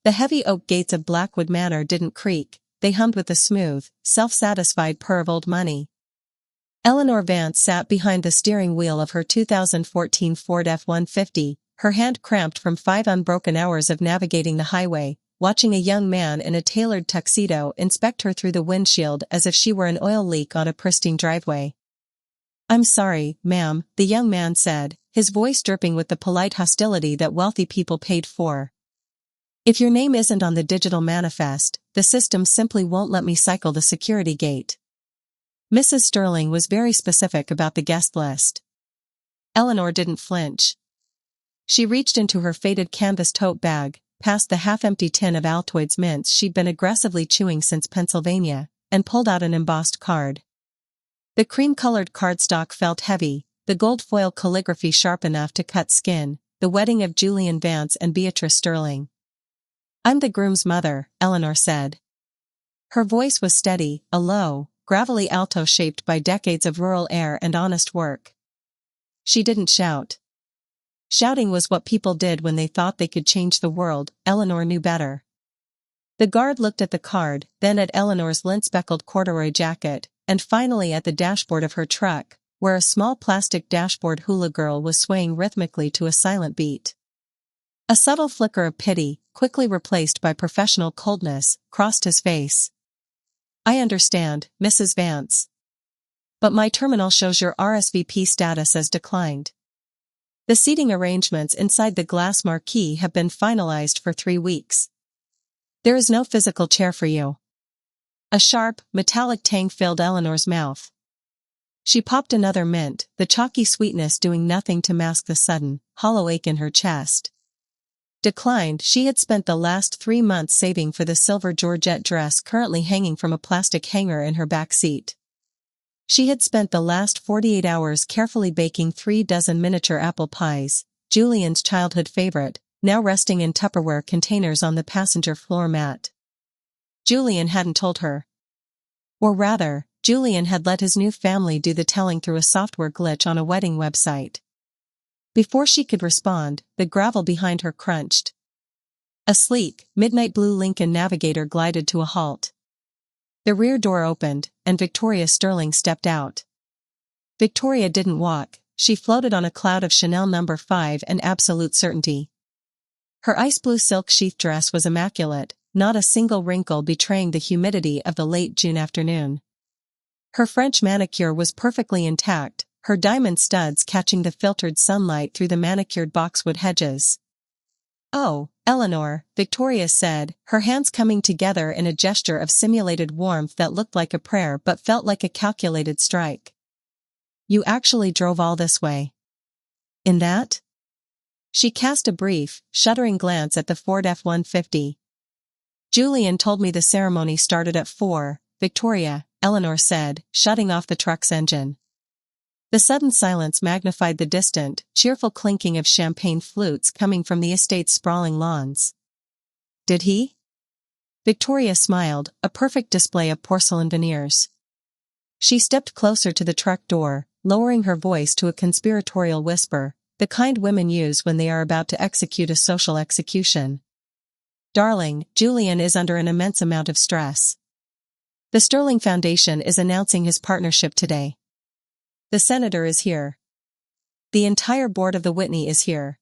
The heavy oak gates of Blackwood Manor didn't creak, they hummed with the smooth, self-satisfied purr of old money. Eleanor Vance sat behind the steering wheel of her 2014 Ford F-150, her hand cramped from 5 unbroken hours of navigating the highway, watching a young man in a tailored tuxedo inspect her through the windshield as if she were an oil leak on a pristine driveway. "I'm sorry, ma'am," the young man said, his voice dripping with the polite hostility that wealthy people paid for. "If your name isn't on the digital manifest, the system simply won't let me cycle the security gate." Mrs. Sterling was very specific about the guest list. Eleanor didn't flinch. She reached into her faded canvas tote bag, past the half-empty tin of Altoids mints she'd been aggressively chewing since Pennsylvania, and pulled out an embossed card. The cream-colored cardstock felt heavy, the gold foil calligraphy sharp enough to cut skin, the wedding of Julian Vance and Beatrice Sterling. "I'm the groom's mother," Eleanor said. Her voice was steady, a low, gravelly alto shaped by decades of rural air and honest work. She didn't shout. Shouting was what people did when they thought they could change the world. Eleanor knew better. The guard looked at the card, then at Eleanor's lint-speckled corduroy jacket, and finally at the dashboard of her truck, where a small plastic dashboard hula girl was swaying rhythmically to a silent beat. A subtle flicker of pity, quickly replaced by professional coldness, crossed his face. "I understand, Mrs. Vance. But my terminal shows your RSVP status as declined. The seating arrangements inside the glass marquee have been finalized for 3 weeks. There is no physical chair for you." A sharp, metallic tang filled Eleanor's mouth. She popped another mint, the chalky sweetness doing nothing to mask the sudden, hollow ache in her chest. Declined. She had spent the last 3 months saving for the silver georgette dress currently hanging from a plastic hanger in her back seat. She had spent the last 48 hours carefully baking 3 dozen miniature apple pies, Julian's childhood favorite, now resting in Tupperware containers on the passenger floor mat. Julian hadn't told her. Or rather, Julian had let his new family do the telling through a software glitch on a wedding website. Before she could respond, the gravel behind her crunched. A sleek, midnight blue Lincoln Navigator glided to a halt. The rear door opened, and Victoria Sterling stepped out. Victoria didn't walk, she floated on a cloud of Chanel No. 5 and absolute certainty. Her ice blue silk sheath dress was immaculate, not a single wrinkle betraying the humidity of the late June afternoon. Her French manicure was perfectly intact, her diamond studs catching the filtered sunlight through the manicured boxwood hedges. "Oh, Eleanor," Victoria said, her hands coming together in a gesture of simulated warmth that looked like a prayer but felt like a calculated strike. "You actually drove all this way. In that?" She cast a brief, shuddering glance at the Ford F-150. "Julian told me the ceremony started at 4, Victoria," Eleanor said, shutting off the truck's engine. The sudden silence magnified the distant, cheerful clinking of champagne flutes coming from the estate's sprawling lawns. "Did he?" Victoria smiled, a perfect display of porcelain veneers. She stepped closer to the truck door, lowering her voice to a conspiratorial whisper, the kind women use when they are about to execute a social execution. "Darling, Julian is under an immense amount of stress. The Sterling Foundation is announcing his partnership today. The senator is here. The entire board of the Whitney is here.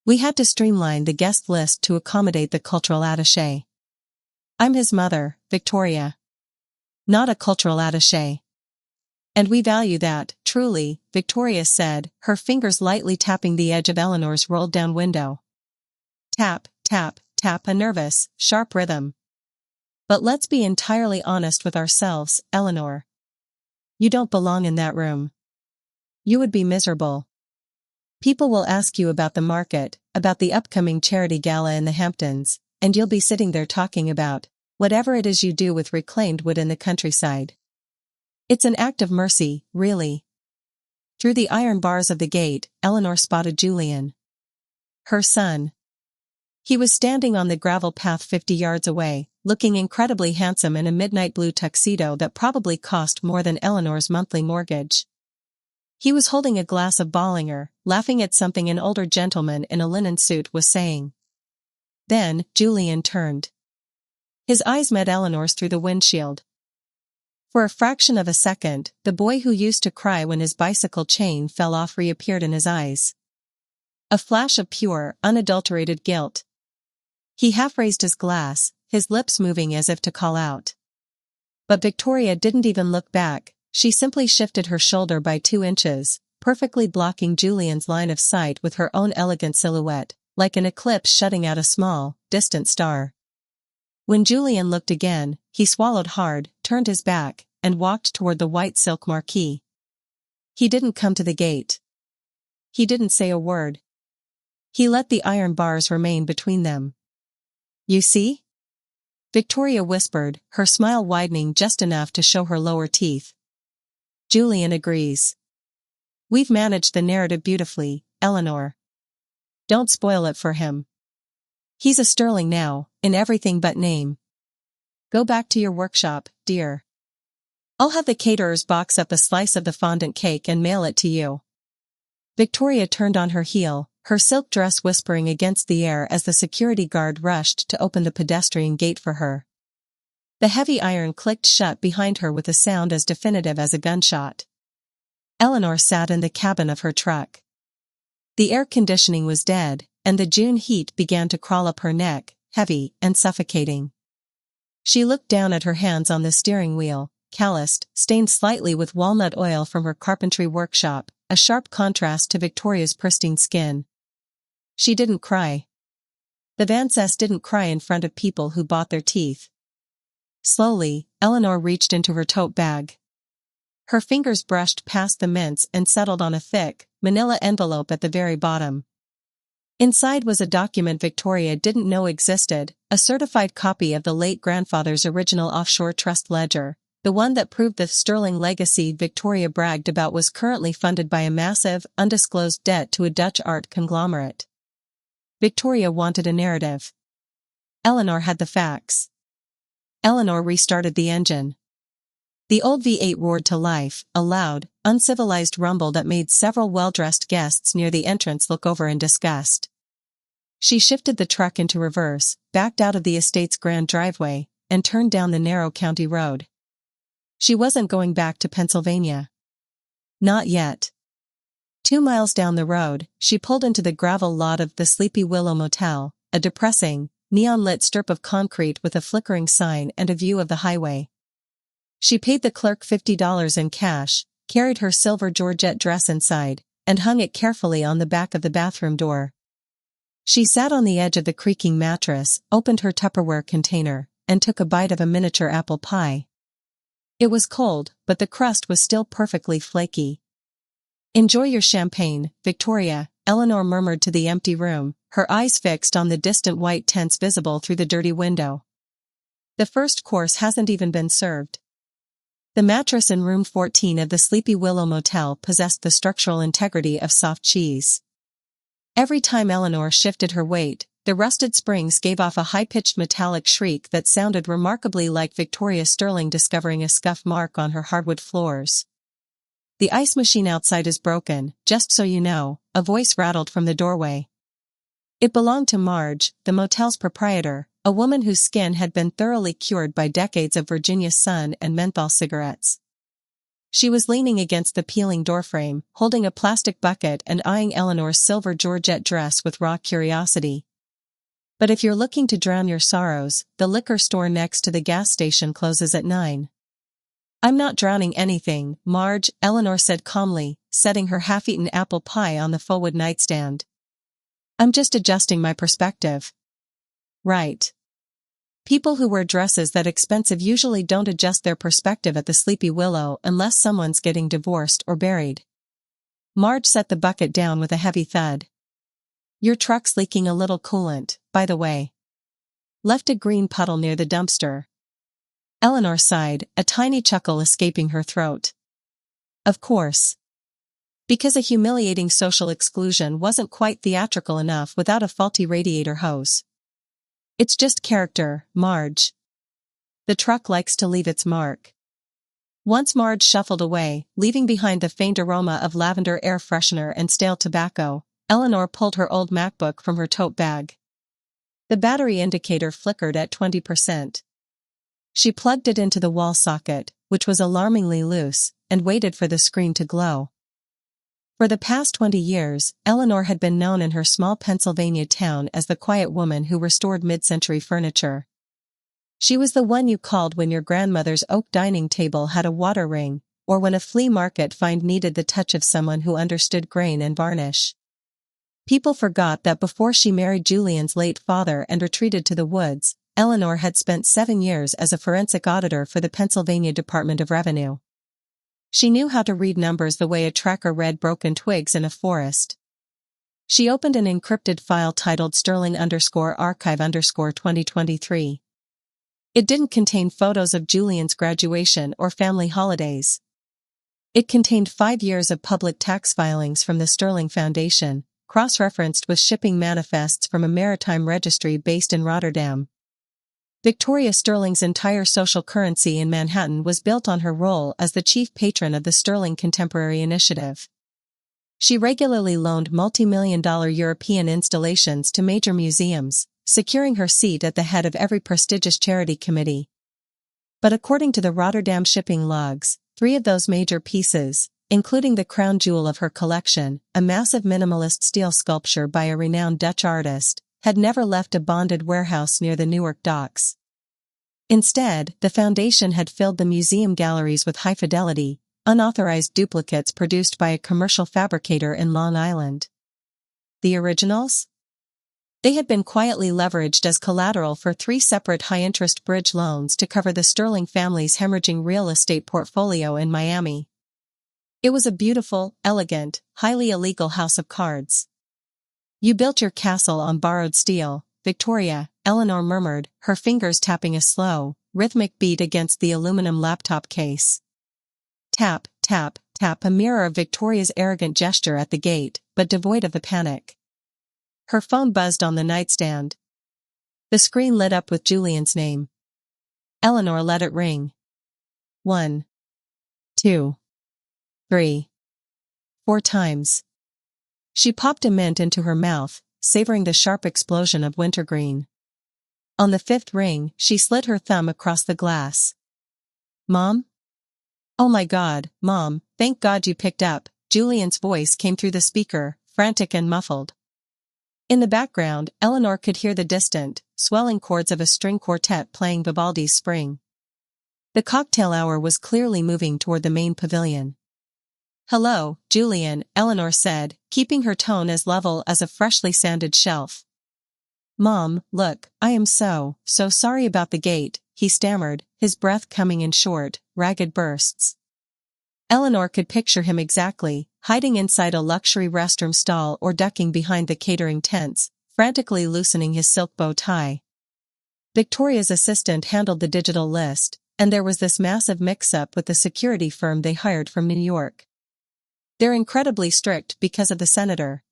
We had to streamline the guest list to accommodate the cultural attaché. I'm his mother, Victoria. Not a cultural attaché. And we value that, truly," Victoria said, her fingers lightly tapping the edge of Eleanor's rolled-down window. Tap, tap, tap, a nervous, sharp rhythm. "But let's be entirely honest with ourselves, Eleanor. You don't belong in that room. You would be miserable. People will ask you about the market, about the upcoming charity gala in the Hamptons, and you'll be sitting there talking about whatever it is you do with reclaimed wood in the countryside. It's an act of mercy, really." Through the iron bars of the gate, Eleanor spotted Julian. Her son. He was standing on the gravel path 50 yards away, looking incredibly handsome in a midnight blue tuxedo that probably cost more than Eleanor's monthly mortgage. He was holding a glass of Bollinger, laughing at something an older gentleman in a linen suit was saying. Then, Julian turned. His eyes met Eleanor's through the windshield. For a fraction of a second, the boy who used to cry when his bicycle chain fell off reappeared in his eyes. A flash of pure, unadulterated guilt. He half raised his glass, his lips moving as if to call out. But Victoria didn't even look back, she simply shifted her shoulder by 2 inches, perfectly blocking Julian's line of sight with her own elegant silhouette, like an eclipse shutting out a small, distant star. When Julian looked again, he swallowed hard, turned his back, and walked toward the white silk marquee. He didn't come to the gate. He didn't say a word. He let the iron bars remain between them. "You see?" Victoria whispered, her smile widening just enough to show her lower teeth. Julian agrees. "We've managed the narrative beautifully, Eleanor. Don't spoil it for him. He's a sterling now, in everything but name. Go back to your workshop, dear. I'll have the caterers box up a slice of the fondant cake and mail it to you." Victoria turned on her heel, her silk dress whispering against the air as the security guard rushed to open the pedestrian gate for her. The heavy iron clicked shut behind her with a sound as definitive as a gunshot. Eleanor sat in the cabin of her truck. The air conditioning was dead, and the June heat began to crawl up her neck, heavy and suffocating. She looked down at her hands on the steering wheel, calloused, stained slightly with walnut oil from her carpentry workshop, a sharp contrast to Victoria's pristine skin. She didn't cry. The Vances didn't cry in front of people who bought their teeth. Slowly, Eleanor reached into her tote bag. Her fingers brushed past the mints and settled on a thick, manila envelope at the very bottom. Inside was a document Victoria didn't know existed, a certified copy of the late grandfather's original offshore trust ledger, the one that proved the sterling legacy Victoria bragged about was currently funded by a massive, undisclosed debt to a Dutch art conglomerate. Victoria wanted a narrative. Eleanor had the facts. Eleanor restarted the engine. The old V8 roared to life, a loud, uncivilized rumble that made several well-dressed guests near the entrance look over in disgust. She shifted the truck into reverse, backed out of the estate's grand driveway, and turned down the narrow county road. She wasn't going back to Pennsylvania. Not yet. 2 miles down the road, she pulled into the gravel lot of the Sleepy Willow Motel, a depressing, neon-lit strip of concrete with a flickering sign and a view of the highway. She paid the clerk $50 in cash, carried her silver georgette dress inside, and hung it carefully on the back of the bathroom door. She sat on the edge of the creaking mattress, opened her Tupperware container, and took a bite of a miniature apple pie. It was cold, but the crust was still perfectly flaky. "Enjoy your champagne, Victoria," Eleanor murmured to the empty room, her eyes fixed on the distant white tents visible through the dirty window. "The first course hasn't even been served." The mattress in room 14 of the Sleepy Willow Motel possessed the structural integrity of soft cheese. Every time Eleanor shifted her weight, the rusted springs gave off a high-pitched metallic shriek that sounded remarkably like Victoria Sterling discovering a scuff mark on her hardwood floors. "The ice machine outside is broken, just so you know," a voice rattled from the doorway. It belonged to Marge, the motel's proprietor, a woman whose skin had been thoroughly cured by decades of Virginia sun and menthol cigarettes. She was leaning against the peeling doorframe, holding a plastic bucket and eyeing Eleanor's silver georgette dress with raw curiosity. "But if you're looking to drown your sorrows, the liquor store next to the gas station closes at 9. "I'm not drowning anything, Marge," Eleanor said calmly, setting her half-eaten apple pie on the faux wood nightstand. "I'm just adjusting my perspective." "Right. People who wear dresses that expensive usually don't adjust their perspective at the Sleepy Willow unless someone's getting divorced or buried." Marge set the bucket down with a heavy thud. "Your truck's leaking a little coolant, by the way. Left a green puddle near the dumpster." Eleanor sighed, a tiny chuckle escaping her throat. Of course. Because a humiliating social exclusion wasn't quite theatrical enough without a faulty radiator hose. "It's just character, Marge. The truck likes to leave its mark." Once Marge shuffled away, leaving behind the faint aroma of lavender air freshener and stale tobacco, Eleanor pulled her old MacBook from her tote bag. The battery indicator flickered at 20%. She plugged it into the wall socket, which was alarmingly loose, and waited for the screen to glow. For the past 20 years, Eleanor had been known in her small Pennsylvania town as the quiet woman who restored mid-century furniture. She was the one you called when your grandmother's oak dining table had a water ring, or when a flea market find needed the touch of someone who understood grain and varnish. People forgot that before she married Julian's late father and retreated to the woods, Eleanor had spent 7 years as a forensic auditor for the Pennsylvania Department of Revenue. She knew how to read numbers the way a tracker read broken twigs in a forest. She opened an encrypted file titled Sterling_Archive_2023. It didn't contain photos of Julian's graduation or family holidays. It contained 5 years of public tax filings from the Sterling Foundation, cross-referenced with shipping manifests from a maritime registry based in Rotterdam. Victoria Sterling's entire social currency in Manhattan was built on her role as the chief patron of the Sterling Contemporary Initiative. She regularly loaned multi-million-dollar European installations to major museums, securing her seat at the head of every prestigious charity committee. But according to the Rotterdam shipping logs, 3 of those major pieces, including the crown jewel of her collection, a massive minimalist steel sculpture by a renowned Dutch artist, had never left a bonded warehouse near the Newark docks. Instead, the foundation had filled the museum galleries with high-fidelity, unauthorized duplicates produced by a commercial fabricator in Long Island. The originals? They had been quietly leveraged as collateral for 3 separate high-interest bridge loans to cover the Sterling family's hemorrhaging real estate portfolio in Miami. It was a beautiful, elegant, highly illegal house of cards. "You built your castle on borrowed steel, Victoria," Eleanor murmured, her fingers tapping a slow, rhythmic beat against the aluminum laptop case. Tap, tap, tap, a mirror of Victoria's arrogant gesture at the gate, but devoid of the panic. Her phone buzzed on the nightstand. The screen lit up with Julian's name. Eleanor let it ring. 1, 2, 3, 4 times. She popped a mint into her mouth, savoring the sharp explosion of wintergreen. On the 5th ring, she slid her thumb across the glass. "Mom?" "Oh my God, Mom, thank God you picked up," Julian's voice came through the speaker, frantic and muffled. In the background, Eleanor could hear the distant, swelling chords of a string quartet playing Vivaldi's Spring. The cocktail hour was clearly moving toward the main pavilion. "Hello, Julian," Eleanor said, keeping her tone as level as a freshly sanded shelf. "Mom, look, I am so sorry about the gate," he stammered, his breath coming in short, ragged bursts. Eleanor could picture him exactly, hiding inside a luxury restroom stall or ducking behind the catering tents, frantically loosening his silk bow tie. Victoria's assistant handled the digital list, and there was this massive mix-up with the security firm they hired from New York. "They're incredibly strict because of the senator."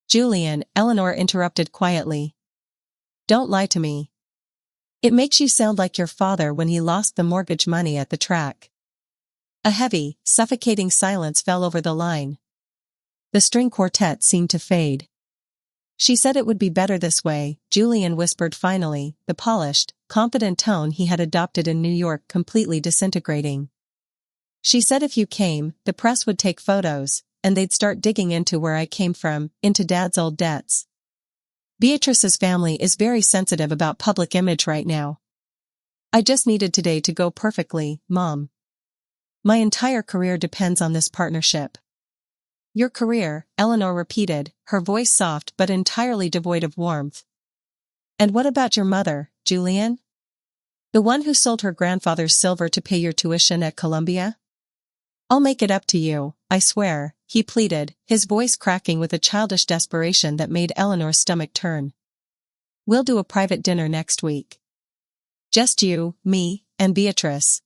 "Julian," Eleanor interrupted quietly. "Don't lie to me. It makes you sound like your father when he lost the mortgage money at the track." A heavy, suffocating silence fell over the line. The string quartet seemed to fade. "She said it would be better this way," Julian whispered finally, the polished, confident tone he had adopted in New York completely disintegrating. "She said if you came, the press would take photos, and they'd start digging into where I came from, into Dad's old debts. Beatrice's family is very sensitive about public image right now. I just needed today to go perfectly, Mom. My entire career depends on this partnership." "Your career," Eleanor repeated, her voice soft but entirely devoid of warmth. "And what about your mother, Julian? The one who sold her grandfather's silver to pay your tuition at Columbia? I'll make it up to you, I swear," he pleaded, his voice cracking with a childish desperation that made Eleanor's stomach turn. "We'll do a private dinner next week. Just you, me, and Beatrice.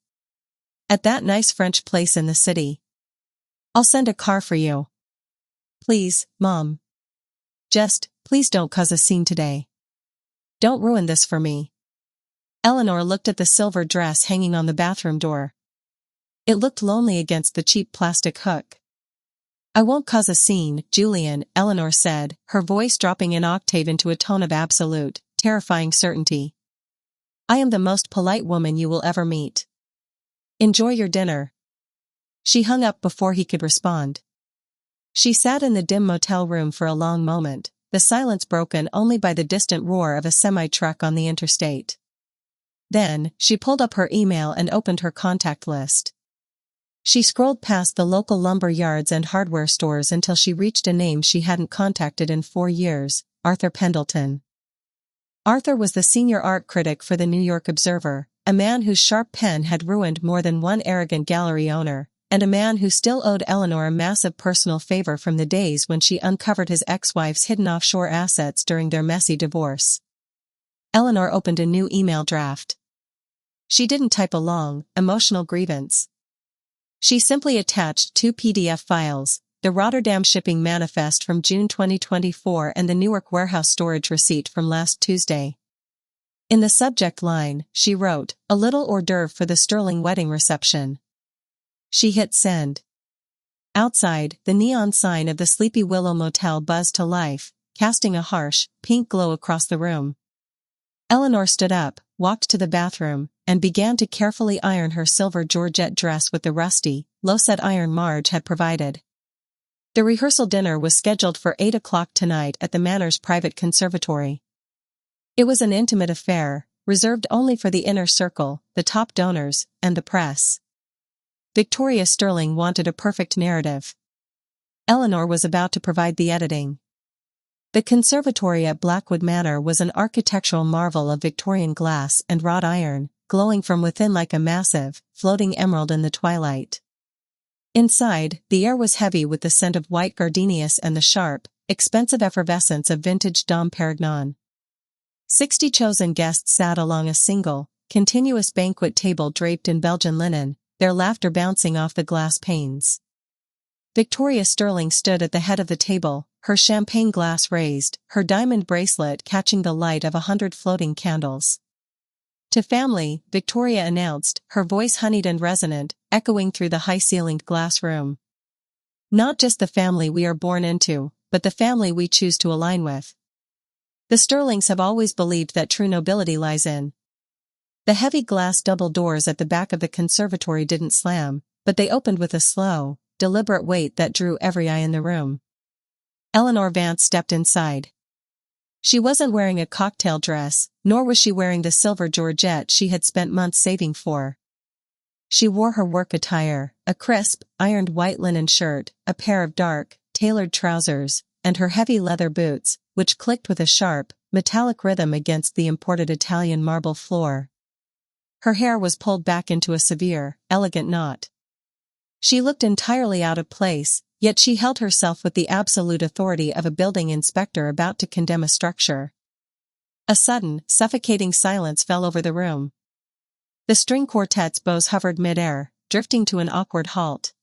At that nice French place in the city. I'll send a car for you. Please, Mom. Just, please don't cause a scene today. Don't ruin this for me." Eleanor looked at the silver dress hanging on the bathroom door. It looked lonely against the cheap plastic hook. "I won't cause a scene, Julian," Eleanor said, her voice dropping an octave into a tone of absolute, terrifying certainty. I am the most polite woman you will ever meet. Enjoy your dinner. She hung up before he could respond. She sat in the dim motel room for a long moment, the silence broken only by the distant roar of a semi-truck on the interstate. Then, she pulled up her email and opened her contact list. She scrolled past the local lumber yards and hardware stores until she reached a name she hadn't contacted in 4 years, Arthur Pendleton. Arthur was the senior art critic for the New York Observer, a man whose sharp pen had ruined more than one arrogant gallery owner, and a man who still owed Eleanor a massive personal favor from the days when she uncovered his ex-wife's hidden offshore assets during their messy divorce. Eleanor opened a new email draft. She didn't type a long, emotional grievance. She simply attached 2 PDF files, the Rotterdam shipping manifest from June 2024 and the Newark warehouse storage receipt from last Tuesday. In the subject line, she wrote, "A little hors d'oeuvre for the Sterling wedding reception." She hit send. Outside, the neon sign of the Sleepy Willow Motel buzzed to life, casting a harsh, pink glow across the room. Eleanor stood up, walked to the bathroom, and began to carefully iron her silver georgette dress with the rusty, low-set iron Marge had provided. The rehearsal dinner was scheduled for 8 o'clock tonight at the Manor's private conservatory. It was an intimate affair, reserved only for the inner circle, the top donors, and the press. Victoria Sterling wanted a perfect narrative. Eleanor was about to provide the editing. The conservatory at Blackwood Manor was an architectural marvel of Victorian glass and wrought iron, glowing from within like a massive, floating emerald in the twilight. Inside, the air was heavy with the scent of white gardenias and the sharp, expensive effervescence of vintage Dom Perignon. 60 chosen guests sat along a single, continuous banquet table draped in Belgian linen, their laughter bouncing off the glass panes. Victoria Sterling stood at the head of the table, her champagne glass raised, her diamond bracelet catching the light of 100 floating candles. To family, Victoria announced, her voice honeyed and resonant, echoing through the high-ceilinged glass room. Not just the family we are born into, but the family we choose to align with. The Sterlings have always believed that true nobility lies in. The heavy glass double doors at the back of the conservatory didn't slam, but they opened with a slow, deliberate weight that drew every eye in the room. Eleanor Vance stepped inside. She wasn't wearing a cocktail dress, nor was she wearing the silver georgette she had spent months saving for. She wore her work attire, a crisp, ironed white linen shirt, a pair of dark, tailored trousers, and her heavy leather boots, which clicked with a sharp, metallic rhythm against the imported Italian marble floor. Her hair was pulled back into a severe, elegant knot. She looked entirely out of place, yet she held herself with the absolute authority of a building inspector about to condemn a structure. A sudden, suffocating silence fell over the room. The string quartet's bows hovered mid-air, drifting to an awkward halt.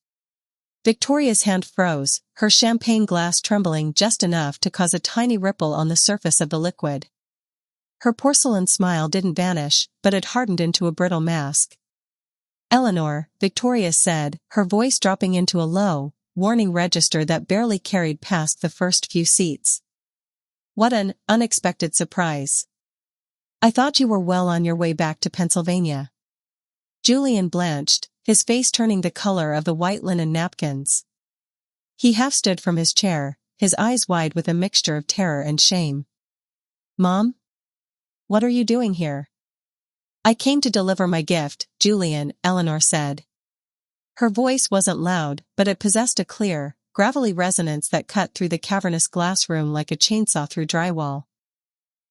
Victoria's hand froze, her champagne glass trembling just enough to cause a tiny ripple on the surface of the liquid. Her porcelain smile didn't vanish, but it hardened into a brittle mask. "Eleanor," Victoria said, her voice dropping into a low, warning register that barely carried past the first few seats. "What an unexpected surprise. I thought you were well on your way back to Pennsylvania." Julian blanched, his face turning the color of the white linen napkins. He half stood from his chair, his eyes wide with a mixture of terror and shame. "Mom? What are you doing here?" "I came to deliver my gift, Julian," Eleanor said. Her voice wasn't loud, but it possessed a clear, gravelly resonance that cut through the cavernous glass room like a chainsaw through drywall.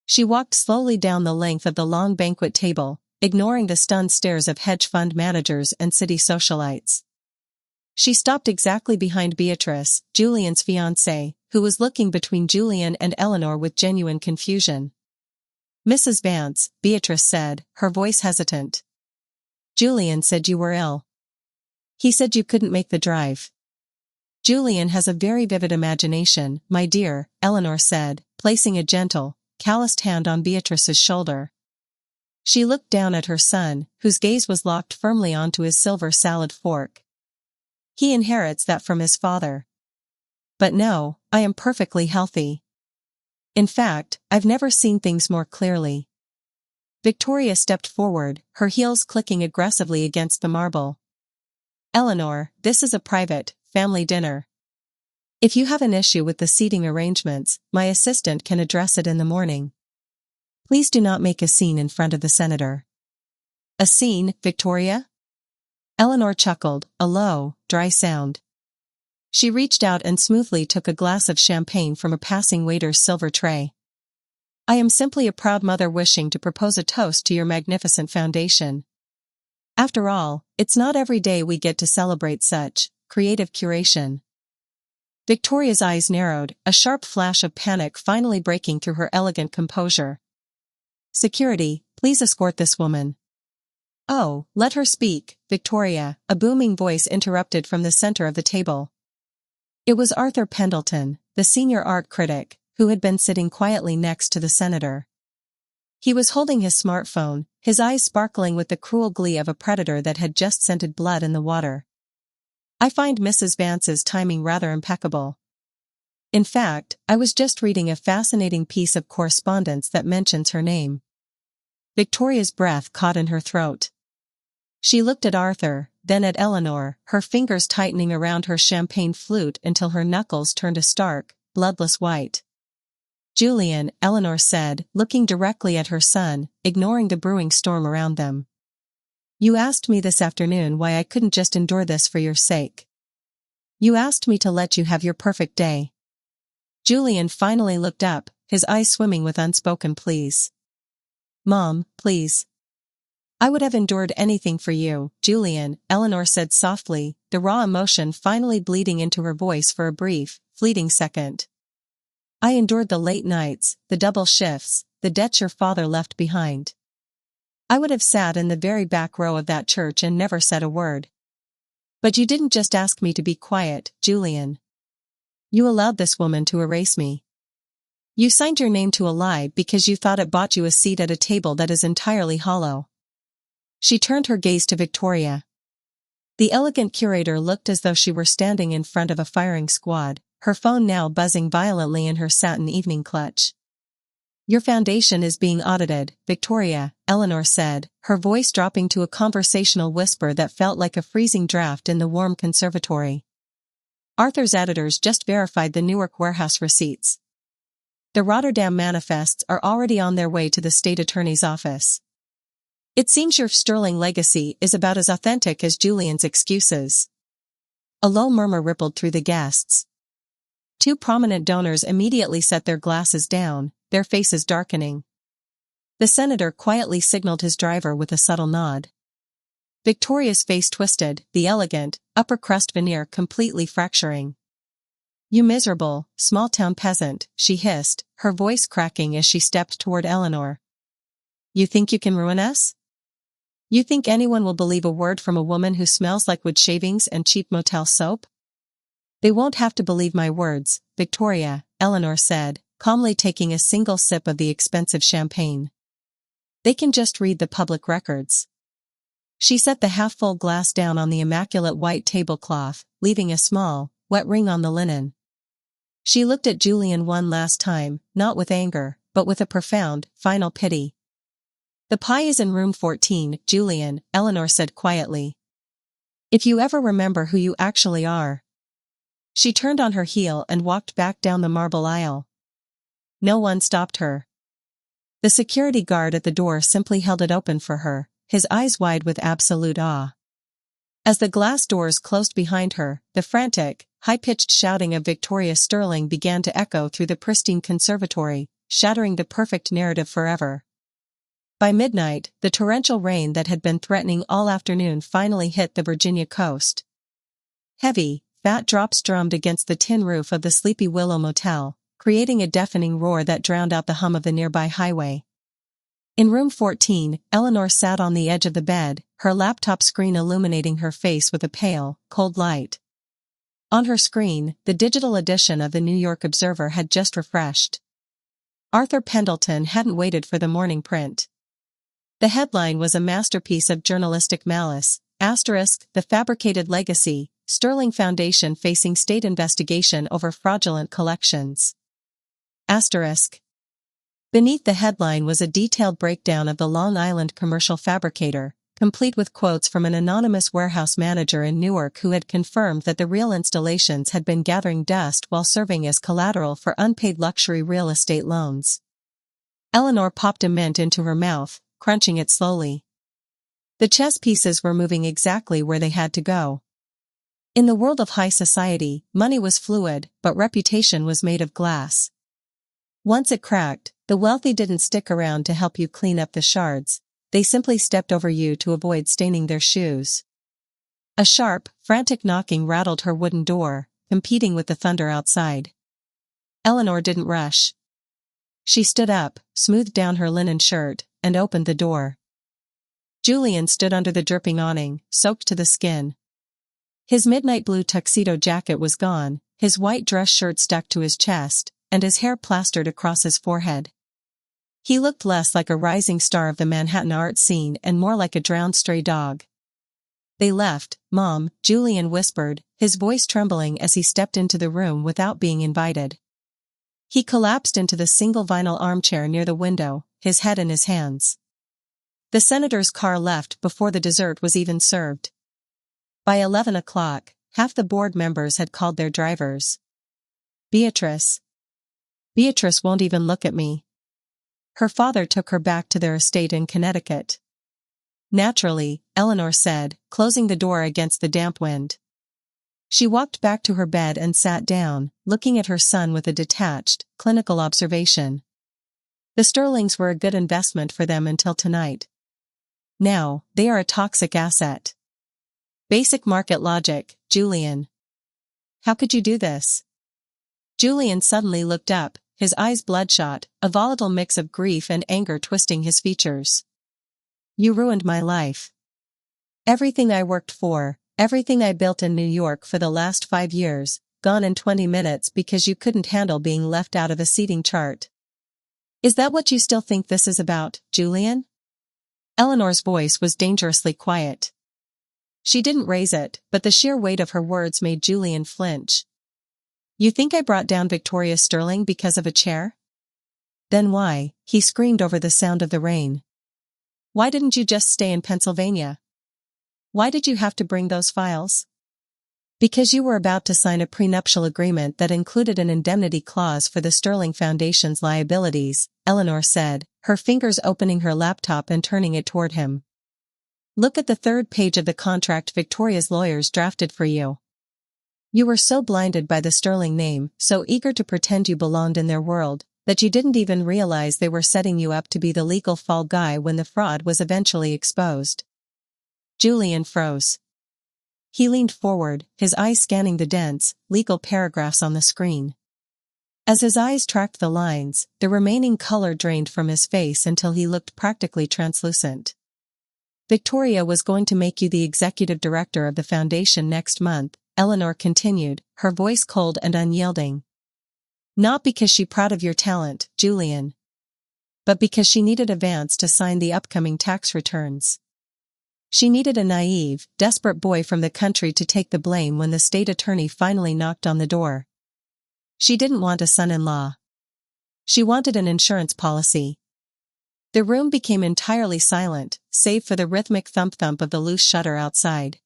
She walked slowly down the length of the long banquet table, ignoring the stunned stares of hedge fund managers and city socialites. She stopped exactly behind Beatrice, Julian's fiancée, who was looking between Julian and Eleanor with genuine confusion. "Mrs. Vance," Beatrice said, her voice hesitant. "Julian said you were ill. He said you couldn't make the drive." "Julian has a very vivid imagination, my dear," Eleanor said, placing a gentle, calloused hand on Beatrice's shoulder. She looked down at her son, whose gaze was locked firmly onto his silver salad fork. "He inherits that from his father. But no, I am perfectly healthy." In fact, I've never seen things more clearly. Victoria stepped forward, her heels clicking aggressively against the marble. Eleanor, this is a private, family dinner. If you have an issue with the seating arrangements, my assistant can address it in the morning. Please do not make a scene in front of the senator. A scene, Victoria? Eleanor chuckled, a low, dry sound. She reached out and smoothly took a glass of champagne from a passing waiter's silver tray. I am simply a proud mother wishing to propose a toast to your magnificent foundation. After all, it's not every day we get to celebrate such creative curation. Victoria's eyes narrowed, a sharp flash of panic finally breaking through her elegant composure. Security, please escort this woman. Oh, let her speak, Victoria, a booming voice interrupted from the center of the table. It was Arthur Pendleton, the senior art critic, who had been sitting quietly next to the senator. He was holding his smartphone, his eyes sparkling with the cruel glee of a predator that had just scented blood in the water. I find Mrs. Vance's timing rather impeccable. In fact, I was just reading a fascinating piece of correspondence that mentions her name. Victoria's breath caught in her throat. She looked at Arthur, then at Eleanor, her fingers tightening around her champagne flute until her knuckles turned a stark, bloodless white. Julian, Eleanor said, looking directly at her son, ignoring the brewing storm around them. You asked me this afternoon why I couldn't just endure this for your sake. You asked me to let you have your perfect day. Julian finally looked up, his eyes swimming with unspoken pleas. Mom, please. I would have endured anything for you, Julian, Eleanor said softly, the raw emotion finally bleeding into her voice for a brief, fleeting second. I endured the late nights, the double shifts, the debts your father left behind. I would have sat in the very back row of that church and never said a word. But you didn't just ask me to be quiet, Julian. You allowed this woman to erase me. You signed your name to a lie because you thought it bought you a seat at a table that is entirely hollow. She turned her gaze to Victoria. The elegant curator looked as though she were standing in front of a firing squad, her phone now buzzing violently in her satin evening clutch. Your foundation is being audited, Victoria, Eleanor said, her voice dropping to a conversational whisper that felt like a freezing draft in the warm conservatory. Arthur's editors just verified the Newark warehouse receipts. The Rotterdam manifests are already on their way to the state attorney's office. It seems your sterling legacy is about as authentic as Julian's excuses. A low murmur rippled through the guests. Two prominent donors immediately set their glasses down, their faces darkening. The senator quietly signaled his driver with a subtle nod. Victoria's face twisted, the elegant, upper-crust veneer completely fracturing. You miserable, small-town peasant, she hissed, her voice cracking as she stepped toward Eleanor. You think you can ruin us? You think anyone will believe a word from a woman who smells like wood shavings and cheap motel soap? They won't have to believe my words, Victoria, Eleanor said, calmly taking a single sip of the expensive champagne. They can just read the public records. She set the half-full glass down on the immaculate white tablecloth, leaving a small, wet ring on the linen. She looked at Julian one last time, not with anger, but with a profound, final pity. The pie is in room 14, Julian, Eleanor said quietly. If you ever remember who you actually are. She turned on her heel and walked back down the marble aisle. No one stopped her. The security guard at the door simply held it open for her, his eyes wide with absolute awe. As the glass doors closed behind her, the frantic, high-pitched shouting of Victoria Sterling began to echo through the pristine conservatory, shattering the perfect narrative forever. By midnight, the torrential rain that had been threatening all afternoon finally hit the Virginia coast. Heavy, fat drops drummed against the tin roof of the Sleepy Willow Motel, creating a deafening roar that drowned out the hum of the nearby highway. In room 14, Eleanor sat on the edge of the bed, her laptop screen illuminating her face with a pale, cold light. On her screen, the digital edition of the New York Observer had just refreshed. Arthur Pendleton hadn't waited for the morning print. The headline was a masterpiece of journalistic malice, the fabricated legacy, Sterling Foundation facing state investigation over fraudulent collections. Asterisk. Beneath the headline was a detailed breakdown of the Long Island commercial fabricator, complete with quotes from an anonymous warehouse manager in Newark who had confirmed that the real installations had been gathering dust while serving as collateral for unpaid luxury real estate loans. Eleanor popped a mint into her mouth, crunching it slowly. The chess pieces were moving exactly where they had to go. In the world of high society, money was fluid, but reputation was made of glass. Once it cracked, the wealthy didn't stick around to help you clean up the shards, they simply stepped over you to avoid staining their shoes. A sharp, frantic knocking rattled her wooden door, competing with the thunder outside. Eleanor didn't rush. She stood up, smoothed down her linen shirt, and opened the door. Julian stood under the dripping awning, soaked to the skin. His midnight blue tuxedo jacket was gone, his white dress shirt stuck to his chest, and his hair plastered across his forehead. He looked less like a rising star of the Manhattan art scene and more like a drowned stray dog. "They left, Mom," Julian whispered, his voice trembling as he stepped into the room without being invited. He collapsed into the single vinyl armchair near the window, his head in his hands. The senator's car left before the dessert was even served. By 11 o'clock, half the board members had called their drivers. Beatrice won't even look at me. Her father took her back to their estate in Connecticut. Naturally, Eleanor said, closing the door against the damp wind. She walked back to her bed and sat down, looking at her son with a detached, clinical observation. The Sterlings were a good investment for them until tonight. Now, they are a toxic asset. Basic market logic, Julian. How could you do this? Julian suddenly looked up, his eyes bloodshot, a volatile mix of grief and anger twisting his features. You ruined my life. Everything I worked for, everything I built in New York for the last 5 years, gone in 20 minutes because you couldn't handle being left out of a seating chart. Is that what you still think this is about, Julian? Eleanor's voice was dangerously quiet. She didn't raise it, but the sheer weight of her words made Julian flinch. You think I brought down Victoria Sterling because of a chair? Then why? He screamed over the sound of the rain. Why didn't you just stay in Pennsylvania? Why did you have to bring those files? Because you were about to sign a prenuptial agreement that included an indemnity clause for the Sterling Foundation's liabilities, Eleanor said, her fingers opening her laptop and turning it toward him. Look at the 3rd page of the contract Victoria's lawyers drafted for you. You were so blinded by the Sterling name, so eager to pretend you belonged in their world, that you didn't even realize they were setting you up to be the legal fall guy when the fraud was eventually exposed. Julian froze. He leaned forward, his eyes scanning the dense, legal paragraphs on the screen. As his eyes tracked the lines, the remaining color drained from his face until he looked practically translucent. Victoria was going to make you the executive director of the foundation next month, Eleanor continued, her voice cold and unyielding. Not because she's proud of your talent, Julian. But because she needed Vance to sign the upcoming tax returns. She needed a naive, desperate boy from the country to take the blame when the state attorney finally knocked on the door. She didn't want a son-in-law. She wanted an insurance policy. The room became entirely silent, save for the rhythmic thump-thump of the loose shutter outside.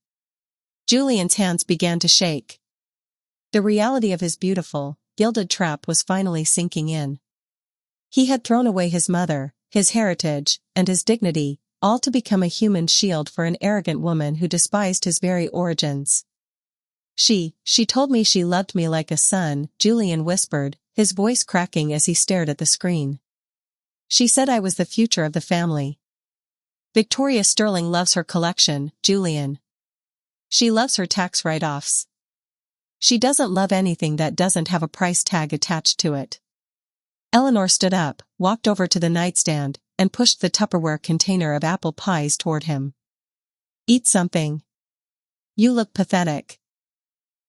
Julian's hands began to shake. The reality of his beautiful, gilded trap was finally sinking in. He had thrown away his mother, his heritage, and his dignity, all to become a human shield for an arrogant woman who despised his very origins. She told me she loved me like a son, Julian whispered, his voice cracking as he stared at the screen. She said I was the future of the family. Victoria Sterling loves her collection, Julian. She loves her tax write-offs. She doesn't love anything that doesn't have a price tag attached to it. Eleanor stood up, walked over to the nightstand, and pushed the Tupperware container of apple pies toward him. Eat something. You look pathetic.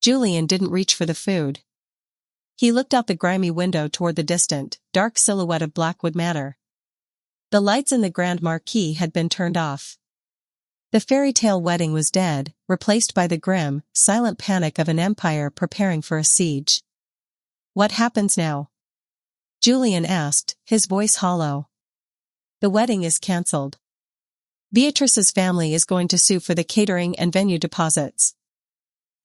Julian didn't reach for the food. He looked out the grimy window toward the distant, dark silhouette of Blackwood Manor. The lights in the Grand Marquis had been turned off. The fairy tale wedding was dead, replaced by the grim, silent panic of an empire preparing for a siege. What happens now? Julian asked, his voice hollow. The wedding is cancelled. Beatrice's family is going to sue for the catering and venue deposits.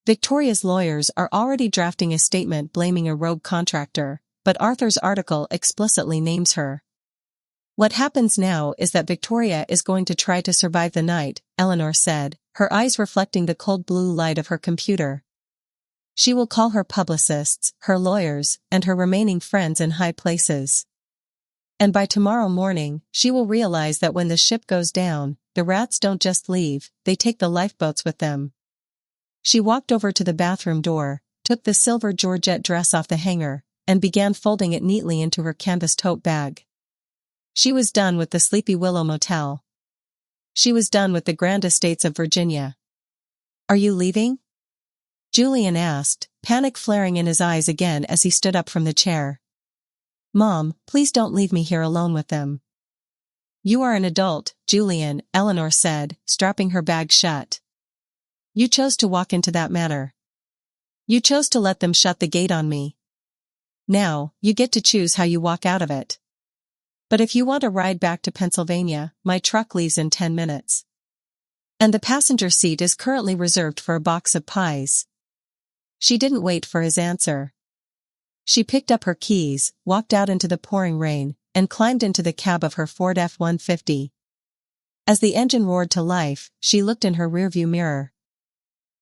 Victoria's lawyers are already drafting a statement blaming a rogue contractor, but Arthur's article explicitly names her. What happens now is that Victoria is going to try to survive the night, Eleanor said, her eyes reflecting the cold blue light of her computer. She will call her publicists, her lawyers, and her remaining friends in high places. And by tomorrow morning, she will realize that when the ship goes down, the rats don't just leave, they take the lifeboats with them. She walked over to the bathroom door, took the silver georgette dress off the hanger, and began folding it neatly into her canvas tote bag. She was done with the Sleepy Willow Motel. She was done with the Grand Estates of Virginia. Are you leaving? Julian asked, panic flaring in his eyes again as he stood up from the chair. Mom, please don't leave me here alone with them. You are an adult, Julian, Eleanor said, strapping her bag shut. You chose to walk into that manor. You chose to let them shut the gate on me. Now, you get to choose how you walk out of it. But if you want a ride back to Pennsylvania, my truck leaves in 10 minutes. And the passenger seat is currently reserved for a box of pies. She didn't wait for his answer. She picked up her keys, walked out into the pouring rain, and climbed into the cab of her Ford F-150. As the engine roared to life, she looked in her rearview mirror.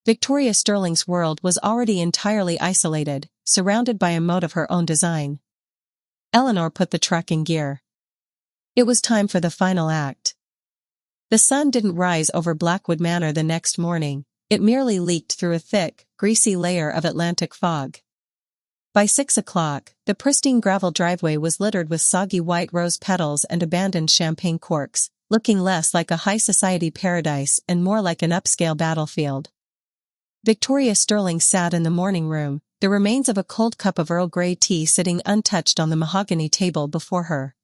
Victoria Sterling's world was already entirely isolated, surrounded by a moat of her own design. Eleanor put the truck in gear. It was time for the final act. The sun didn't rise over Blackwood Manor the next morning, it merely leaked through a thick, greasy layer of Atlantic fog. By 6 o'clock, the pristine gravel driveway was littered with soggy white rose petals and abandoned champagne corks, looking less like a high society paradise and more like an upscale battlefield. Victoria Sterling sat in the morning room, the remains of a cold cup of Earl Grey tea sitting untouched on the mahogany table before her.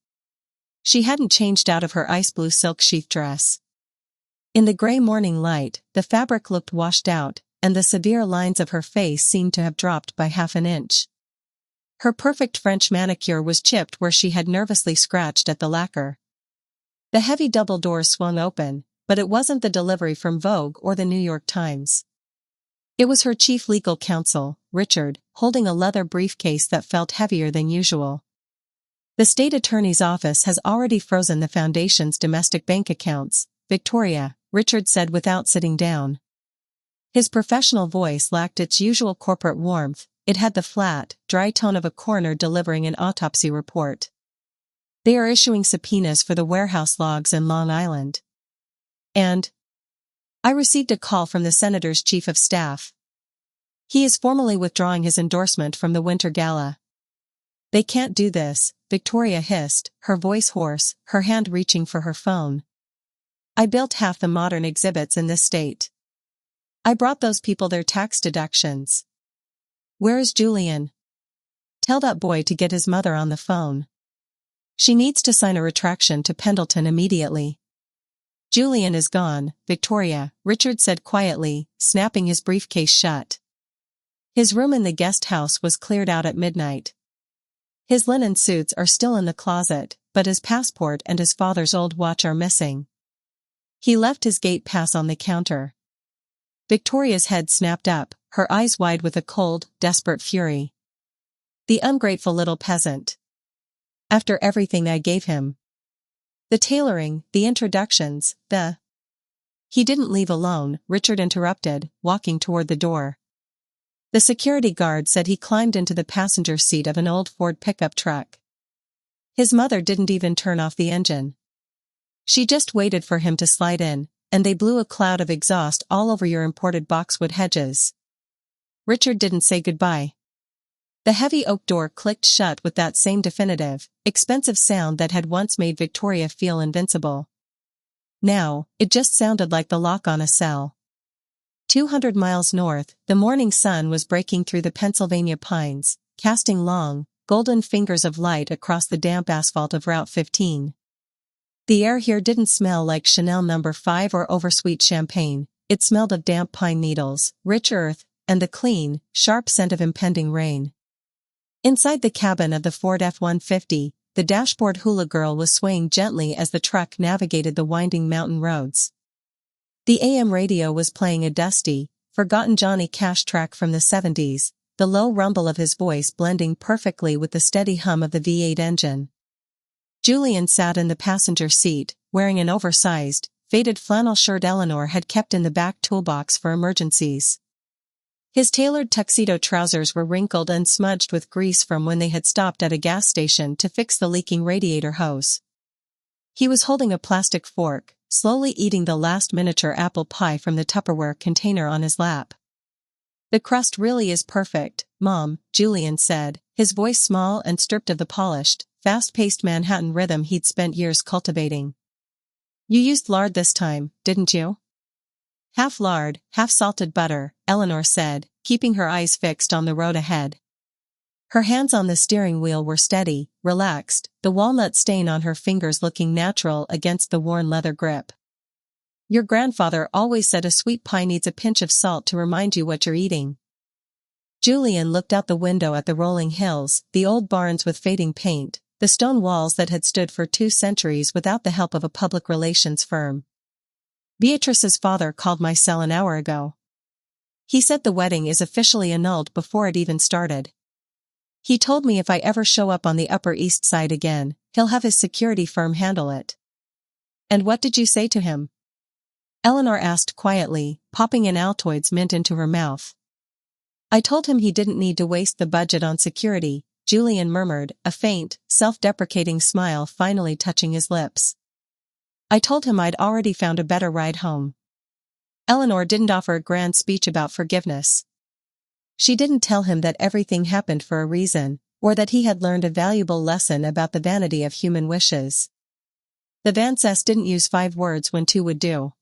She hadn't changed out of her ice blue silk sheath dress. In the grey morning light, the fabric looked washed out, and the severe lines of her face seemed to have dropped by half an inch. Her perfect French manicure was chipped where she had nervously scratched at the lacquer. The heavy double doors swung open, but it wasn't the delivery from Vogue or the New York Times. It was her chief legal counsel, Richard, holding a leather briefcase that felt heavier than usual. The state attorney's office has already frozen the foundation's domestic bank accounts, Victoria, Richard said without sitting down. His professional voice lacked its usual corporate warmth, it had the flat, dry tone of a coroner delivering an autopsy report. They are issuing subpoenas for the warehouse logs in Long Island. And I received a call from the senator's chief of staff. He is formally withdrawing his endorsement from the Winter Gala. They can't do this, Victoria hissed, her voice hoarse, her hand reaching for her phone. I built half the modern exhibits in this state. I brought those people their tax deductions. Where is Julian? Tell that boy to get his mother on the phone. She needs to sign a retraction to Pendleton immediately. Julian is gone, Victoria, Richard said quietly, snapping his briefcase shut. His room in the guest house was cleared out at midnight. His linen suits are still in the closet, but his passport and his father's old watch are missing. He left his gate pass on the counter. Victoria's head snapped up, her eyes wide with a cold, desperate fury. The ungrateful little peasant. After everything I gave him. The tailoring, the introductions, He didn't leave alone, Richard interrupted, walking toward the door. The security guard said he climbed into the passenger seat of an old Ford pickup truck. His mother didn't even turn off the engine. She just waited for him to slide in, and they blew a cloud of exhaust all over your imported boxwood hedges. Richard didn't say goodbye. The heavy oak door clicked shut with that same definitive, expensive sound that had once made Victoria feel invincible. Now, it just sounded like the lock on a cell. 200 miles north, the morning sun was breaking through the Pennsylvania pines, casting long, golden fingers of light across the damp asphalt of Route 15. The air here didn't smell like Chanel No. 5 or oversweet champagne, it smelled of damp pine needles, rich earth, and the clean, sharp scent of impending rain. Inside the cabin of the Ford F-150, the dashboard hula girl was swaying gently as the truck navigated the winding mountain roads. The AM radio was playing a dusty, forgotten Johnny Cash track from the 70s, the low rumble of his voice blending perfectly with the steady hum of the V8 engine. Julian sat in the passenger seat, wearing an oversized, faded flannel shirt Eleanor had kept in the back toolbox for emergencies. His tailored tuxedo trousers were wrinkled and smudged with grease from when they had stopped at a gas station to fix the leaking radiator hose. He was holding a plastic fork, slowly eating the last miniature apple pie from the Tupperware container on his lap. "The crust really is perfect, Mom," Julian said, his voice small and stripped of the polished, fast-paced Manhattan rhythm he'd spent years cultivating. "You used lard this time, didn't you?" "Half lard, half salted butter," Eleanor said, keeping her eyes fixed on the road ahead. Her hands on the steering wheel were steady, relaxed, the walnut stain on her fingers looking natural against the worn leather grip. "Your grandfather always said a sweet pie needs a pinch of salt to remind you what you're eating." Julian looked out the window at the rolling hills, the old barns with fading paint, the stone walls that had stood for 2 centuries without the help of a public relations firm. "Beatrice's father called my cell an hour ago. He said the wedding is officially annulled before it even started. He told me if I ever show up on the Upper East Side again, he'll have his security firm handle it." "And what did you say to him?" Eleanor asked quietly, popping an Altoids mint into her mouth. "I told him he didn't need to waste the budget on security," Julian murmured, a faint, self-deprecating smile finally touching his lips. "I told him I'd already found a better ride home." Eleanor didn't offer a grand speech about forgiveness. She didn't tell him that everything happened for a reason, or that he had learned a valuable lesson about the vanity of human wishes. The Vances didn't use 5 words when 2 would do.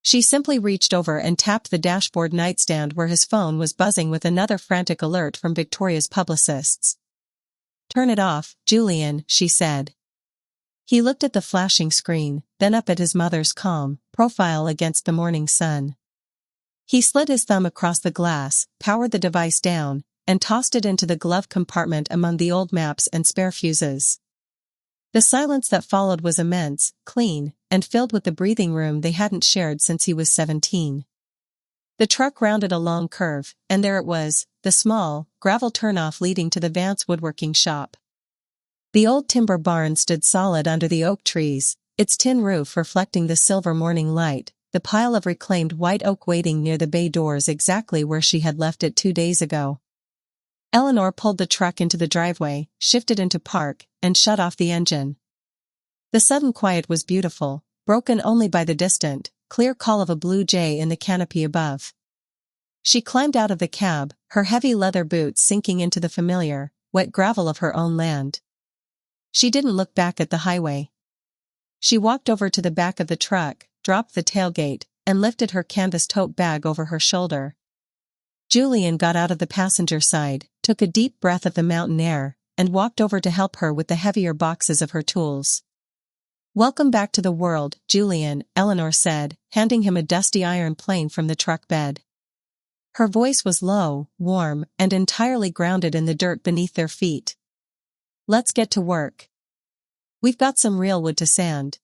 She simply reached over and tapped the dashboard nightstand where his phone was buzzing with another frantic alert from Victoria's publicists. "Turn it off, Julian," she said. He looked at the flashing screen, then up at his mother's calm profile against the morning sun. He slid his thumb across the glass, powered the device down, and tossed it into the glove compartment among the old maps and spare fuses. The silence that followed was immense, clean, and filled with the breathing room they hadn't shared since he was 17. The truck rounded a long curve, and there it was, the small, gravel turnoff leading to the Vance woodworking shop. The old timber barn stood solid under the oak trees, its tin roof reflecting the silver morning light, the pile of reclaimed white oak waiting near the bay doors exactly where she had left it 2 days ago. Eleanor pulled the truck into the driveway, shifted into park, and shut off the engine. The sudden quiet was beautiful, broken only by the distant, clear call of a blue jay in the canopy above. She climbed out of the cab, her heavy leather boots sinking into the familiar, wet gravel of her own land. She didn't look back at the highway. She walked over to the back of the truck, dropped the tailgate, and lifted her canvas tote bag over her shoulder. Julian got out of the passenger side, took a deep breath of the mountain air, and walked over to help her with the heavier boxes of her tools. "Welcome back to the world, Julian," Eleanor said, handing him a dusty iron plane from the truck bed. Her voice was low, warm, and entirely grounded in the dirt beneath their feet. "Let's get to work. We've got some real wood to sand."